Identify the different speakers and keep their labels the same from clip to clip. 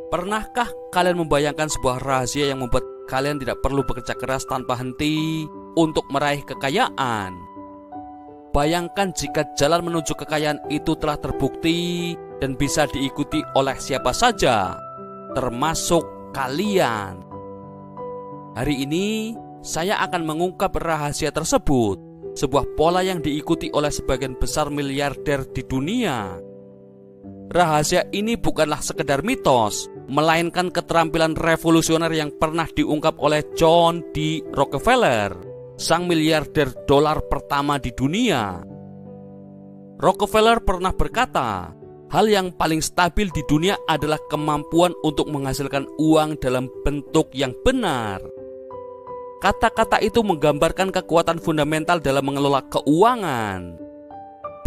Speaker 1: Pernahkah kalian membayangkan sebuah rahasia yang membuat kalian tidak perlu bekerja keras tanpa henti untuk meraih kekayaan? Bayangkan jika jalan menuju kekayaan itu telah terbukti dan bisa diikuti oleh siapa saja, termasuk kalian. Hari ini saya akan mengungkap rahasia tersebut, sebuah pola yang diikuti oleh sebagian besar miliarder di dunia. Rahasia ini bukanlah sekedar mitos, melainkan keterampilan revolusioner yang pernah diungkap oleh John D. Rockefeller, sang miliarder dolar pertama di dunia. Rockefeller pernah berkata, hal yang paling stabil di dunia adalah kemampuan untuk menghasilkan uang dalam bentuk yang benar. Kata-kata itu menggambarkan kekuatan fundamental dalam mengelola keuangan.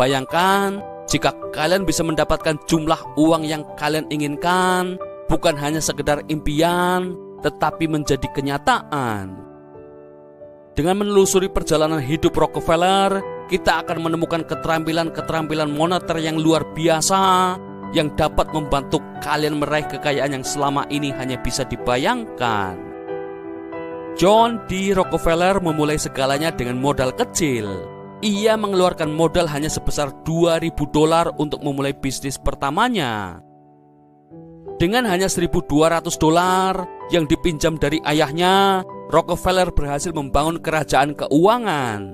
Speaker 1: Bayangkan jika kalian bisa mendapatkan jumlah uang yang kalian inginkan, bukan hanya sekedar impian, tetapi menjadi kenyataan. Dengan menelusuri perjalanan hidup Rockefeller, kita akan menemukan keterampilan-keterampilan moneter yang luar biasa yang dapat membantu kalian meraih kekayaan yang selama ini hanya bisa dibayangkan. John D. Rockefeller memulai segalanya dengan modal kecil. Ia mengeluarkan modal hanya sebesar $2.000 untuk memulai bisnis pertamanya. Dengan hanya $1.200 yang dipinjam dari ayahnya, Rockefeller berhasil membangun kerajaan keuangan.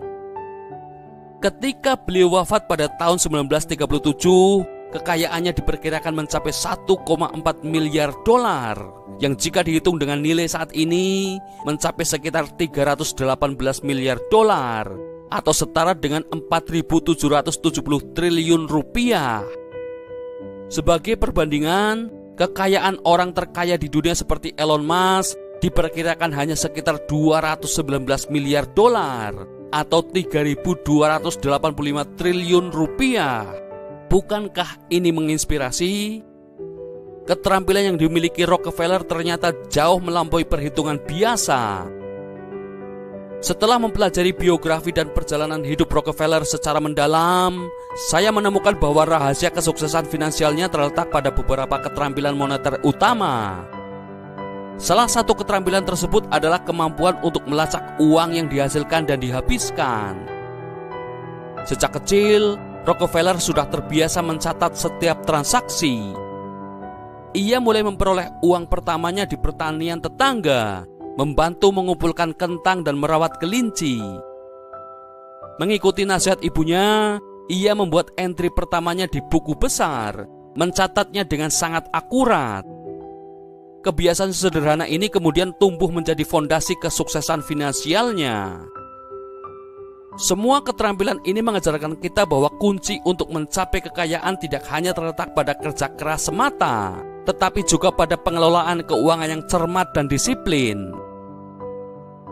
Speaker 1: Ketika beliau wafat pada tahun 1937, kekayaannya diperkirakan mencapai $1,4 miliar, yang jika dihitung dengan nilai saat ini mencapai sekitar $318 miliar, atau setara dengan 4.770 triliun rupiah. Sebagai perbandingan, kekayaan orang terkaya di dunia seperti Elon Musk diperkirakan hanya sekitar $219 miliar atau 3.285 triliun rupiah. Bukankah ini menginspirasi? Keterampilan yang dimiliki Rockefeller ternyata jauh melampaui perhitungan biasa. Setelah mempelajari biografi dan perjalanan hidup Rockefeller secara mendalam, saya menemukan bahwa rahasia kesuksesan finansialnya terletak pada beberapa keterampilan moneter utama. Salah satu keterampilan tersebut adalah kemampuan untuk melacak uang yang dihasilkan dan dihabiskan. Sejak kecil, Rockefeller sudah terbiasa mencatat setiap transaksi. Ia mulai memperoleh uang pertamanya di pertanian tetangga, membantu mengumpulkan kentang dan merawat kelinci. Mengikuti nasihat ibunya, ia membuat entry pertamanya di buku besar, mencatatnya dengan sangat akurat. Kebiasaan sederhana ini kemudian tumbuh menjadi fondasi kesuksesan finansialnya. Semua keterampilan ini mengajarkan kita bahwa kunci untuk mencapai kekayaan tidak hanya terletak pada kerja keras semata, tetapi juga pada pengelolaan keuangan yang cermat dan disiplin.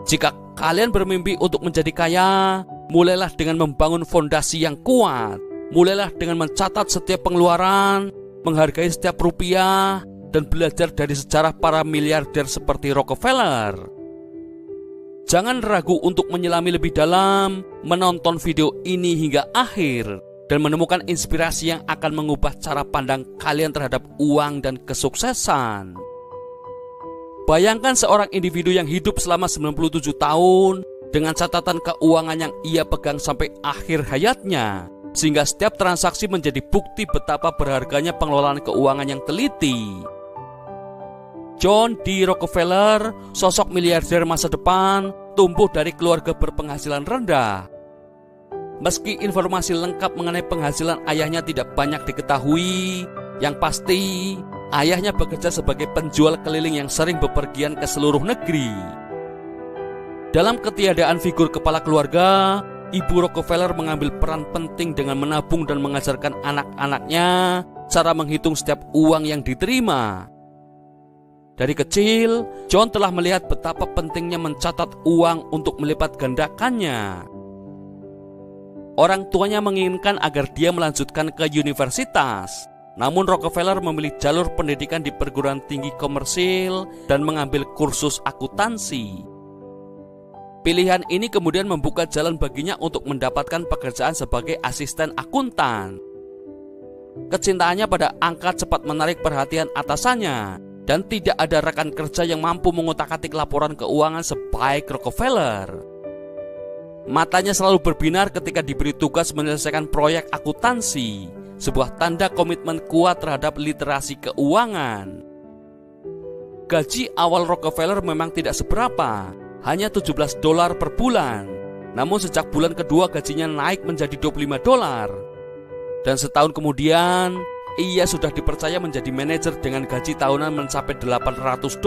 Speaker 1: Jika kalian bermimpi untuk menjadi kaya, mulailah dengan membangun fondasi yang kuat. Mulailah dengan mencatat setiap pengeluaran, menghargai setiap rupiah, dan belajar dari sejarah para miliarder seperti Rockefeller. Jangan ragu untuk menyelami lebih dalam, menonton video ini hingga akhir, dan menemukan inspirasi yang akan mengubah cara pandang kalian terhadap uang dan kesuksesan. Bayangkan seorang individu yang hidup selama 97 tahun dengan catatan keuangan yang ia pegang sampai akhir hayatnya, sehingga setiap transaksi menjadi bukti betapa berharganya pengelolaan keuangan yang teliti. John D. Rockefeller, sosok miliarder masa depan, tumbuh dari keluarga berpenghasilan rendah. Meski informasi lengkap mengenai penghasilan ayahnya tidak banyak diketahui, yang pasti ayahnya bekerja sebagai penjual keliling yang sering bepergian ke seluruh negeri. Dalam ketiadaan figur kepala keluarga, Ibu Rockefeller mengambil peran penting dengan menabung dan mengajarkan anak-anaknya cara menghitung setiap uang yang diterima. Dari kecil, John telah melihat betapa pentingnya mencatat uang untuk melipat gandakannya. Orang tuanya menginginkan agar dia melanjutkan ke universitas. Namun Rockefeller memilih jalur pendidikan di perguruan tinggi komersil dan mengambil kursus akuntansi. Pilihan ini kemudian membuka jalan baginya untuk mendapatkan pekerjaan sebagai asisten akuntan. Kecintaannya pada angka cepat menarik perhatian atasannya, dan tidak ada rekan kerja yang mampu mengotak-atik laporan keuangan sebaik Rockefeller. Matanya selalu berbinar ketika diberi tugas menyelesaikan proyek akuntansi, sebuah tanda komitmen kuat terhadap literasi keuangan. Gaji awal Rockefeller memang tidak seberapa, hanya $17 per bulan. Namun sejak bulan kedua gajinya naik menjadi $25. Dan setahun kemudian, ia sudah dipercaya menjadi manajer dengan gaji tahunan mencapai $800.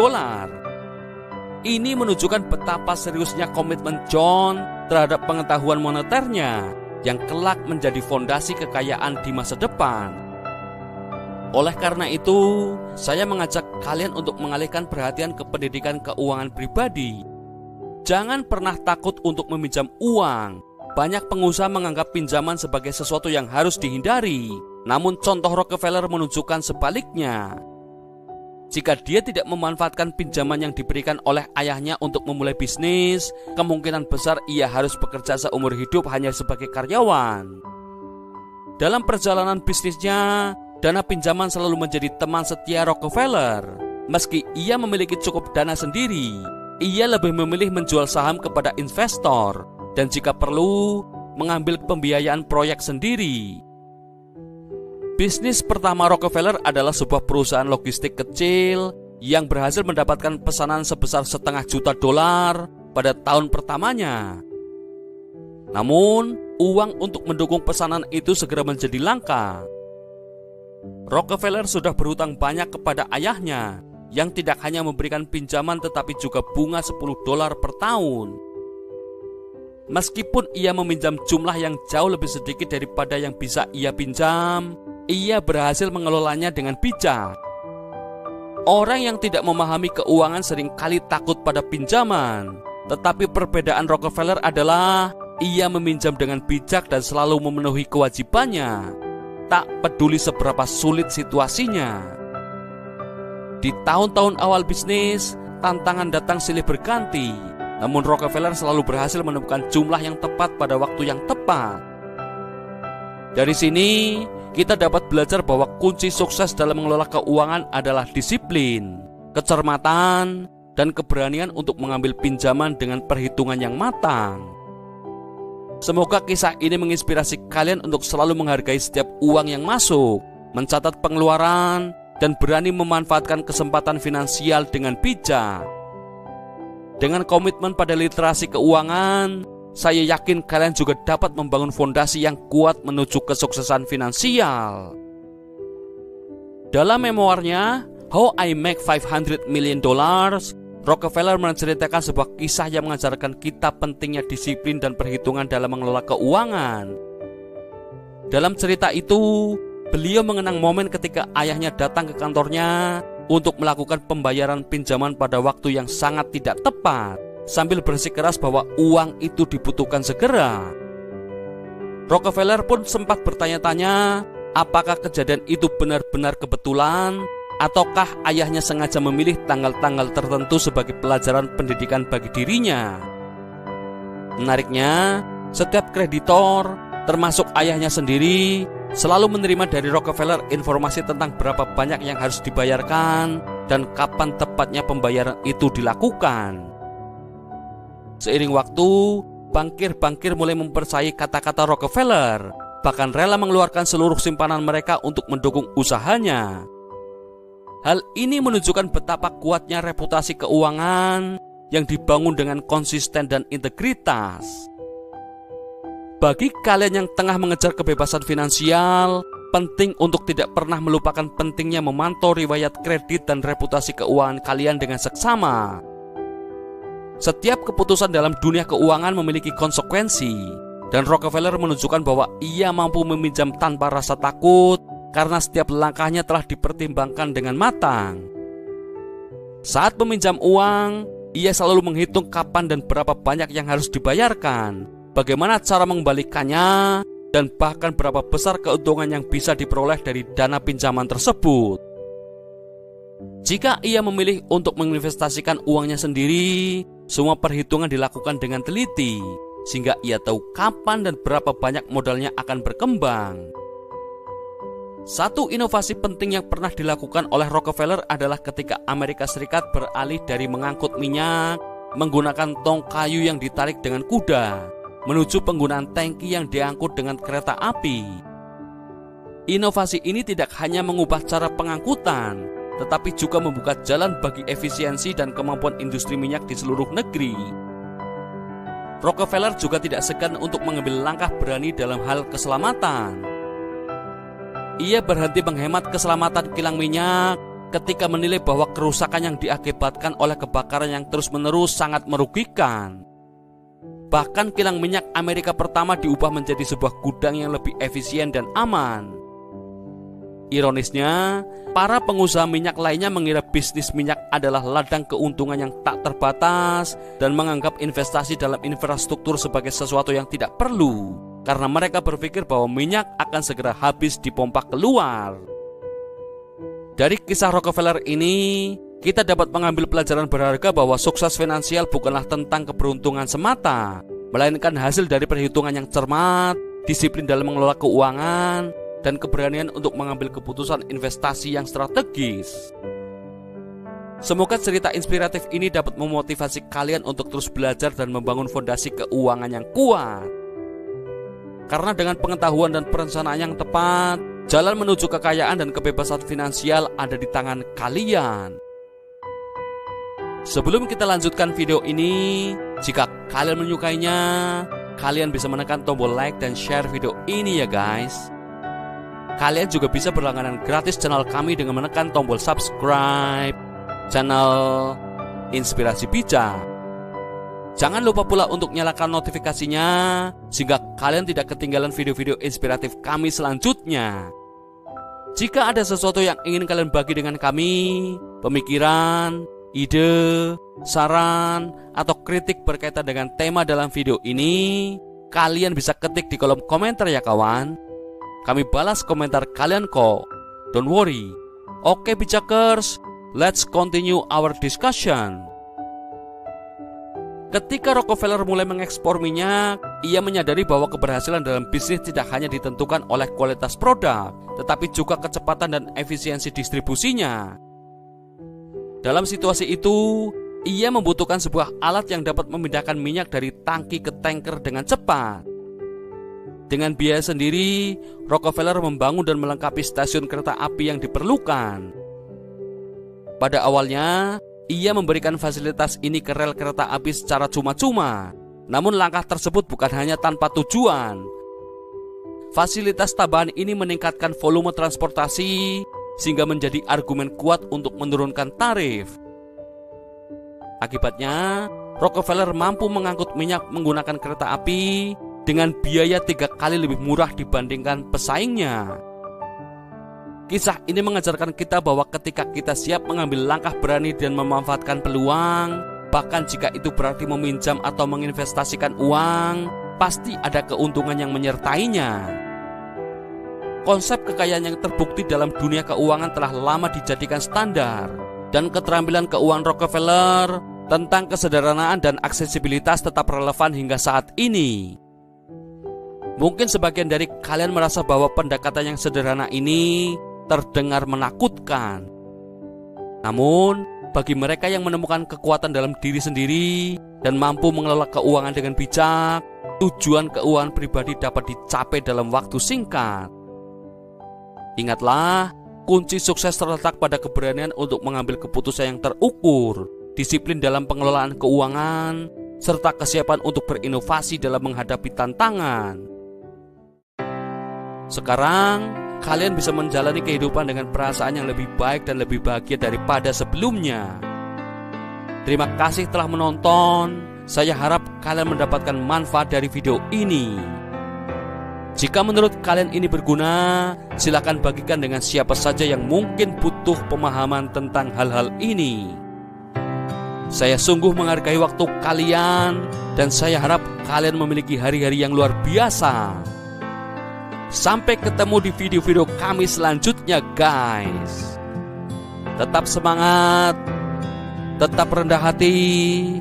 Speaker 1: Ini menunjukkan betapa seriusnya komitmen John terhadap pengetahuan moneternya yang kelak menjadi fondasi kekayaan di masa depan. Oleh karena itu, saya mengajak kalian untuk mengalihkan perhatian ke pendidikan keuangan pribadi. Jangan pernah takut untuk meminjam uang. Banyak pengusaha menganggap pinjaman sebagai sesuatu yang harus dihindari. Namun contoh Rockefeller menunjukkan sebaliknya. Jika dia tidak memanfaatkan pinjaman yang diberikan oleh ayahnya untuk memulai bisnis, kemungkinan besar ia harus bekerja seumur hidup hanya sebagai karyawan. Dalam perjalanan bisnisnya, dana pinjaman selalu menjadi teman setia Rockefeller. Meski ia memiliki cukup dana sendiri, ia lebih memilih menjual saham kepada investor dan jika perlu, mengambil pembiayaan proyek sendiri. Bisnis pertama Rockefeller adalah sebuah perusahaan logistik kecil yang berhasil mendapatkan pesanan sebesar $500 juta pada tahun pertamanya. Namun, uang untuk mendukung pesanan itu segera menjadi langka. Rockefeller sudah berhutang banyak kepada ayahnya yang tidak hanya memberikan pinjaman tetapi juga bunga $10 per tahun. Meskipun ia meminjam jumlah yang jauh lebih sedikit daripada yang bisa ia pinjam, ia berhasil mengelolanya dengan bijak. Orang yang tidak memahami keuangan seringkali takut pada pinjaman, tetapi perbedaan Rockefeller adalah ia meminjam dengan bijak dan selalu memenuhi kewajibannya, tak peduli seberapa sulit situasinya. Di tahun-tahun awal bisnis, tantangan datang silih berganti. Namun Rockefeller selalu berhasil menemukan jumlah yang tepat pada waktu yang tepat. Dari sini, kita dapat belajar bahwa kunci sukses dalam mengelola keuangan adalah disiplin, kecermatan, dan keberanian untuk mengambil pinjaman dengan perhitungan yang matang. Semoga kisah ini menginspirasi kalian untuk selalu menghargai setiap uang yang masuk, mencatat pengeluaran, dan berani memanfaatkan kesempatan finansial dengan bijak. Dengan komitmen pada literasi keuangan, saya yakin kalian juga dapat membangun fondasi yang kuat menuju kesuksesan finansial. Dalam memoarnya, How I Make $500 Million, Rockefeller menceritakan sebuah kisah yang mengajarkan kita pentingnya disiplin dan perhitungan dalam mengelola keuangan. Dalam cerita itu, beliau mengenang momen ketika ayahnya datang ke kantornya untuk melakukan pembayaran pinjaman pada waktu yang sangat tidak tepat, sambil bersikeras bahwa uang itu dibutuhkan segera. Rockefeller pun sempat bertanya-tanya, apakah kejadian itu benar-benar kebetulan, ataukah ayahnya sengaja memilih tanggal-tanggal tertentu sebagai pelajaran pendidikan bagi dirinya. Menariknya, setiap kreditor, termasuk ayahnya sendiri, selalu menerima dari Rockefeller informasi tentang berapa banyak yang harus dibayarkan dan kapan tepatnya pembayaran itu dilakukan. Seiring waktu, bankir-bankir mulai mempercayai kata-kata Rockefeller, bahkan rela mengeluarkan seluruh simpanan mereka untuk mendukung usahanya. Hal ini menunjukkan betapa kuatnya reputasi keuangan yang dibangun dengan konsisten dan integritas. Bagi kalian yang tengah mengejar kebebasan finansial, penting untuk tidak pernah melupakan pentingnya memantau riwayat kredit dan reputasi keuangan kalian dengan seksama. Setiap keputusan dalam dunia keuangan memiliki konsekuensi, dan Rockefeller menunjukkan bahwa ia mampu meminjam tanpa rasa takut karena setiap langkahnya telah dipertimbangkan dengan matang. Saat meminjam uang, ia selalu menghitung kapan dan berapa banyak yang harus dibayarkan, bagaimana cara mengembalikannya, dan bahkan berapa besar keuntungan yang bisa diperoleh dari dana pinjaman tersebut. Jika ia memilih untuk menginvestasikan uangnya sendiri, semua perhitungan dilakukan dengan teliti, sehingga ia tahu kapan dan berapa banyak modalnya akan berkembang. Satu inovasi penting yang pernah dilakukan oleh Rockefeller adalah ketika Amerika Serikat beralih dari mengangkut minyak menggunakan tong kayu yang ditarik dengan kuda menuju penggunaan tangki yang diangkut dengan kereta api. Inovasi ini tidak hanya mengubah cara pengangkutan, tetapi juga membuka jalan bagi efisiensi dan kemampuan industri minyak di seluruh negeri. Rockefeller juga tidak segan untuk mengambil langkah berani dalam hal keselamatan. Ia berhenti menghemat keselamatan kilang minyak ketika menilai bahwa kerusakan yang diakibatkan oleh kebakaran yang terus-menerus sangat merugikan. Bahkan kilang minyak Amerika pertama diubah menjadi sebuah gudang yang lebih efisien dan aman. Ironisnya, para pengusaha minyak lainnya mengira bisnis minyak adalah ladang keuntungan yang tak terbatas dan menganggap investasi dalam infrastruktur sebagai sesuatu yang tidak perlu, karena mereka berpikir bahwa minyak akan segera habis dipompa keluar. Dari kisah Rockefeller ini, kita dapat mengambil pelajaran berharga bahwa sukses finansial bukanlah tentang keberuntungan semata, melainkan hasil dari perhitungan yang cermat, disiplin dalam mengelola keuangan, dan keberanian untuk mengambil keputusan investasi yang strategis. Semoga cerita inspiratif ini dapat memotivasi kalian untuk terus belajar dan membangun fondasi keuangan yang kuat. Karena dengan pengetahuan dan perencanaan yang tepat, jalan menuju kekayaan dan kebebasan finansial ada di tangan kalian. Sebelum kita lanjutkan video ini, jika kalian menyukainya, kalian bisa menekan tombol like dan share video ini ya guys. Kalian juga bisa berlangganan gratis channel kami dengan menekan tombol subscribe channel Inspirasi Bijak. Jangan lupa pula untuk nyalakan notifikasinya sehingga kalian tidak ketinggalan video-video inspiratif kami selanjutnya. Jika ada sesuatu yang ingin kalian bagi dengan kami, pemikiran, ide, saran, atau kritik berkaitan dengan tema dalam video ini, kalian bisa ketik di kolom komentar ya kawan. Kami balas komentar kalian kok. Don't worry. Oke Bijakers, let's continue our discussion. Ketika Rockefeller mulai mengekspor minyak, ia menyadari bahwa keberhasilan dalam bisnis tidak hanya ditentukan oleh kualitas produk, tetapi juga kecepatan dan efisiensi distribusinya. Dalam situasi itu, ia membutuhkan sebuah alat yang dapat memindahkan minyak dari tangki ke tanker dengan cepat. Dengan biaya sendiri, Rockefeller membangun dan melengkapi stasiun kereta api yang diperlukan. Pada awalnya, ia memberikan fasilitas ini ke rel kereta api secara cuma-cuma. Namun langkah tersebut bukan hanya tanpa tujuan. Fasilitas tambahan ini meningkatkan volume transportasi sehingga menjadi argumen kuat untuk menurunkan tarif. Akibatnya, Rockefeller mampu mengangkut minyak menggunakan kereta api dengan biaya 3 kali lebih murah dibandingkan pesaingnya. Kisah ini mengajarkan kita bahwa ketika kita siap mengambil langkah berani dan memanfaatkan peluang, bahkan jika itu berarti meminjam atau menginvestasikan uang, pasti ada keuntungan yang menyertainya. Konsep kekayaan yang terbukti dalam dunia keuangan telah lama dijadikan standar, dan keterampilan keuangan Rockefeller tentang kesederhanaan dan aksesibilitas tetap relevan hingga saat ini. Mungkin sebagian dari kalian merasa bahwa pendekatan yang sederhana ini terdengar menakutkan. Namun, bagi mereka yang menemukan kekuatan dalam diri sendiri dan mampu mengelola keuangan dengan bijak, tujuan keuangan pribadi dapat dicapai dalam waktu singkat. Ingatlah, kunci sukses terletak pada keberanian untuk mengambil keputusan yang terukur, disiplin dalam pengelolaan keuangan, serta kesiapan untuk berinovasi dalam menghadapi tantangan. Sekarang, kalian bisa menjalani kehidupan dengan perasaan yang lebih baik dan lebih bahagia daripada sebelumnya. Terima kasih telah menonton. Saya harap kalian mendapatkan manfaat dari video ini. Jika menurut kalian ini berguna, silakan bagikan dengan siapa saja yang mungkin butuh pemahaman tentang hal-hal ini. Saya sungguh menghargai waktu kalian dan saya harap kalian memiliki hari-hari yang luar biasa. Sampai ketemu di video-video kami selanjutnya guys. Tetap semangat, tetap rendah hati,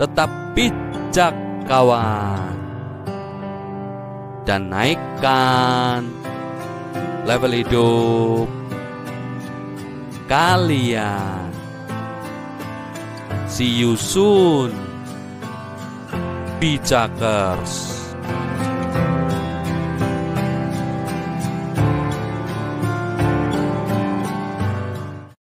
Speaker 1: tetap bijak kawan, dan naikkan level hidup kalian. See you soon, Bijakers.